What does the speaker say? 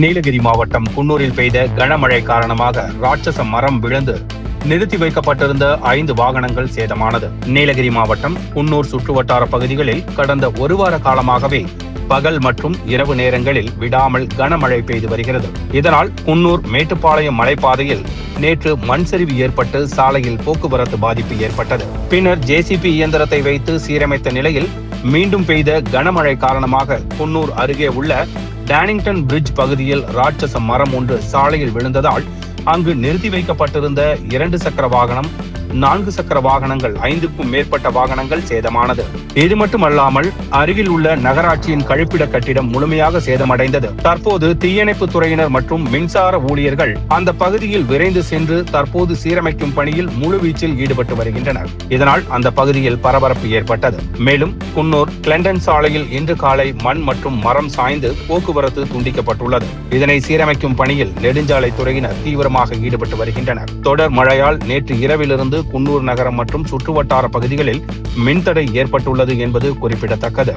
நீலகிரி மாவட்டம் குன்னூரில் பெய்த கனமழை காரணமாக ராட்சச மரம் விழுந்து நிறுத்தி வைக்கப்பட்டிருந்த 5 வாகனங்கள் சேதமானது. நீலகிரி மாவட்டம் குன்னூர் சுற்றுவட்டார பகுதிகளில் கடந்த ஒரு வார காலமாகவே பகல் மற்றும் இரவு நேரங்களில் விடாமல் கனமழை பெய்து வருகிறது. இதனால் குன்னூர் மேட்டுப்பாளையம் மலைப்பாதையில் நேற்று மண் சரிவு ஏற்பட்டு சாலையில் போக்குவரத்து பாதிப்பு ஏற்பட்டது. பின்னர் JCB இயந்திரத்தை வைத்து சீரமைத்த நிலையில் மீண்டும் பெய்த கனமழை காரணமாக குன்னூர் அருகே உள்ள டேனிங்டன் பிரிட்ஜ் பகுதியில் ராட்சச மரம் ஒன்று சாலையில் விழுந்ததால் அங்கு நிறுத்தி வைக்கப்பட்டிருந்த 2 சக்கர வாகனம், 4 சக்கர வாகனங்கள், 5க்கும் மேற்பட்ட வாகனங்கள் சேதமானது. இது மட்டுமல்லாமல் அருகில் உள்ள நகராட்சியின் கழிப்பிட கட்டிடம் முழுமையாக சேதமடைந்தது. தற்போது தீயணைப்பு துறையினர் மற்றும் மின்சார ஊழியர்கள் அந்த பகுதியில் விரைந்து சென்று தற்போது சீரமைக்கும் பணியில் முழுவீச்சில் ஈடுபட்டு வருகின்றனர். இதனால் அந்த பகுதியில் பரபரப்பு ஏற்பட்டது. மேலும் குன்னூர் கிளண்டன் சாலையில் இன்று காலை மண் மற்றும் மரம் சாய்ந்து போக்குவரத்து துண்டிக்கப்பட்டுள்ளது. இதனை சீரமைக்கும் பணியில் நெடுஞ்சாலை துறையினர் தீவிரமாக ஈடுபட்டு வருகின்றனர். தொடர் மழையால் நேற்று இரவிலிருந்து குன்னூர் நகரம் மற்றும் சுற்றுவட்டார பகுதிகளில் மின்தடை ஏற்பட்டுள்ளது என்பது குறிப்பிடத்தக்கது.